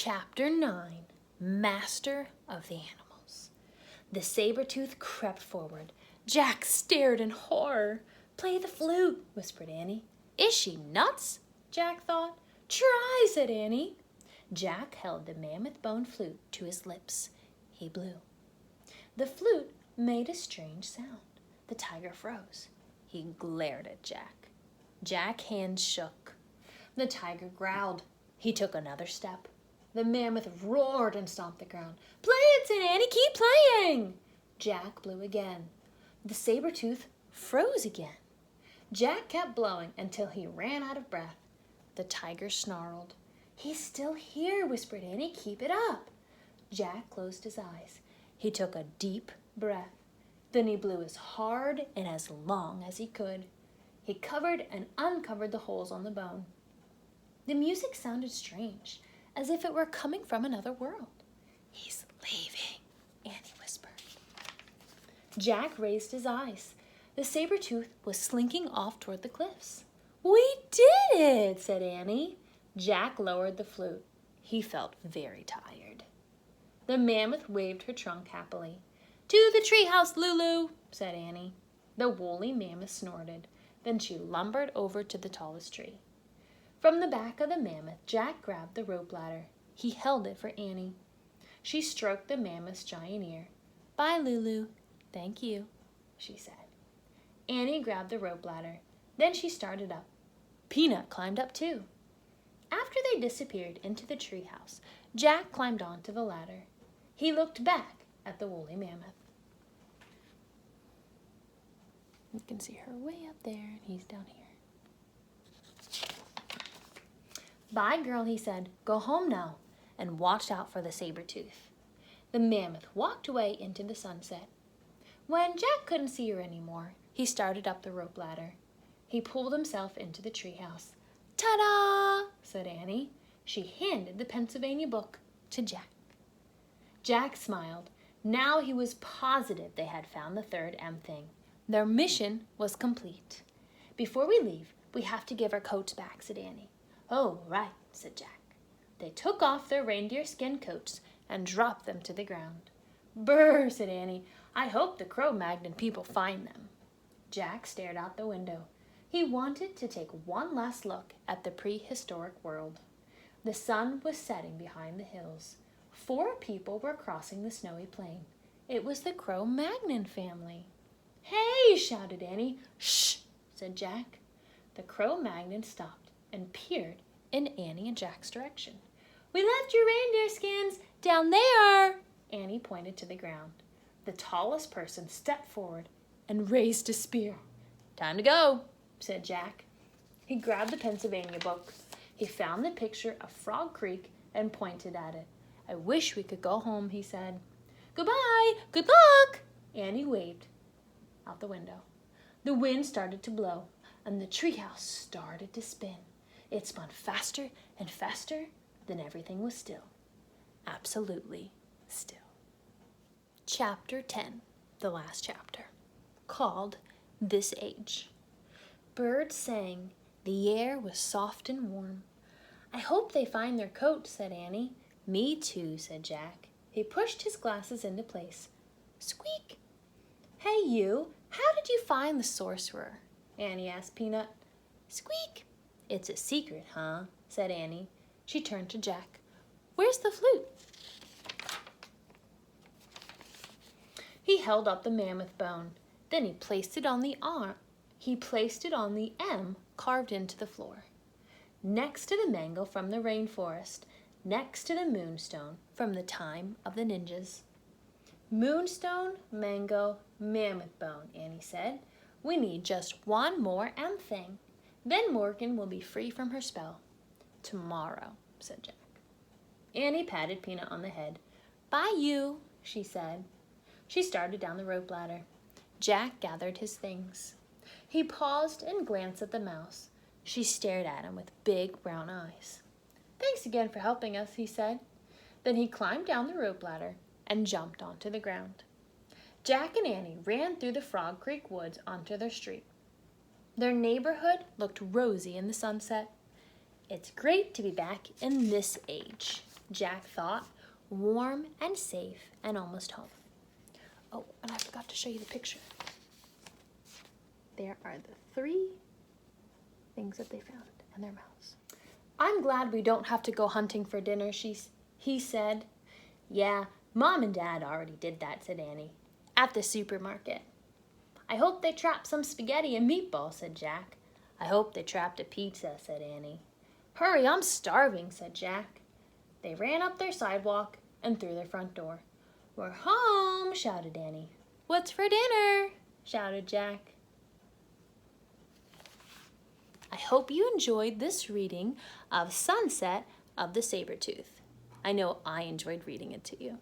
Chapter 9, Master of the Animals. The Sabertooth crept forward. Jack stared in horror. "Play the flute," whispered Annie. "Is she nuts?" Jack thought. "Try," said Annie. Jack held the mammoth bone flute to his lips. He blew. The flute made a strange sound. The tiger froze. He glared at Jack. Jack's hands shook. The tiger growled. He took another step. The mammoth roared and stomped the ground. "Play it," said Annie. "Keep playing." Jack blew again. The Sabertooth froze again. Jack kept blowing until he ran out of breath. The tiger snarled. "He's still here," whispered Annie. "Keep it up." Jack closed his eyes. He took a deep breath. Then he blew as hard and as long as he could. He covered and uncovered the holes on the bone. The music sounded strange, as if it were coming from another world. "He's leaving," Annie whispered. Jack raised his eyes. The Sabertooth was slinking off toward the cliffs. "We did it," said Annie. Jack lowered the flute. He felt very tired. The mammoth waved her trunk happily. "To the treehouse, Lulu," said Annie. The woolly mammoth snorted. Then she lumbered over to the tallest tree. From the back of the mammoth, Jack grabbed the rope ladder. He held it for Annie. She stroked the mammoth's giant ear. "Bye, Lulu." "Thank you," she said. Annie grabbed the rope ladder. Then she started up. Peanut climbed up too. After they disappeared into the treehouse, Jack climbed onto the ladder. He looked back at the woolly mammoth. You can see her way up there, and he's down here. "Bye, girl," he said. "Go home now," and watched out for the Sabertooth. The mammoth walked away into the sunset. When Jack couldn't see her anymore, he started up the rope ladder. He pulled himself into the treehouse. "Ta-da!" said Annie. She handed the Pennsylvania book to Jack. Jack smiled. Now he was positive they had found the third M thing. Their mission was complete. "Before we leave, we have to give our coats back," said Annie. "Oh, right," said Jack. They took off their reindeer skin coats and dropped them to the ground. "Brr," said Annie. "I hope the Cro-Magnon people find them." Jack stared out the window. He wanted to take one last look at the prehistoric world. The sun was setting behind the hills. 4 people were crossing the snowy plain. It was the Cro-Magnon family. "Hey!" shouted Annie. "Shh!" said Jack. The Cro-Magnon stopped and peered in Annie and Jack's direction. "We left your reindeer skins down there." Annie pointed to the ground. The tallest person stepped forward and raised a spear. "Time to go," said Jack. He grabbed the Pennsylvania book. He found the picture of Frog Creek and pointed at it. "I wish we could go home," he said. "Goodbye! Good luck!" Annie waved out the window. The wind started to blow, and the treehouse started to spin. It spun faster and faster, then everything was still. Absolutely still. Chapter 10, the last chapter, called This Age. Birds sang. The air was soft and warm. "I hope they find their coat," said Annie. "Me too," said Jack. He pushed his glasses into place. Squeak! "Hey, you, how did you find the sorcerer?" Annie asked Peanut. Squeak! "It's a secret, huh?" said Annie. She turned to Jack. "Where's the flute?" He held up the mammoth bone. Then he placed it on the M carved into the floor. Next to the mango from the rainforest, next to the moonstone from the time of the ninjas. "Moonstone, mango, mammoth bone," Annie said. "We need just one more M thing. Then Morgan will be free from her spell." "Tomorrow," said Jack. Annie patted Peanut on the head. "Bye, you," she said. She started down the rope ladder. Jack gathered his things. He paused and glanced at the mouse. She stared at him with big brown eyes. "Thanks again for helping us," he said. Then he climbed down the rope ladder and jumped onto the ground. Jack and Annie ran through the Frog Creek woods onto their street. Their neighborhood looked rosy in the sunset. "It's great to be back in this age," Jack thought, warm and safe and almost home. Oh, and I forgot to show you the picture. There are the 3 things that they found in their mouths. I'm glad we don't have to go hunting for dinner, he said. Yeah, Mom and Dad already did that, said Annie, at the supermarket. I hope they trapped some spaghetti and meatballs, said Jack. I hope they trapped a pizza, said Annie. Hurry, I'm starving, said Jack. They ran up their sidewalk and through their front door. We're home, shouted Annie. What's for dinner? Shouted Jack. I hope you enjoyed this reading of Sunset of the Sabertooth. I know I enjoyed reading it to you.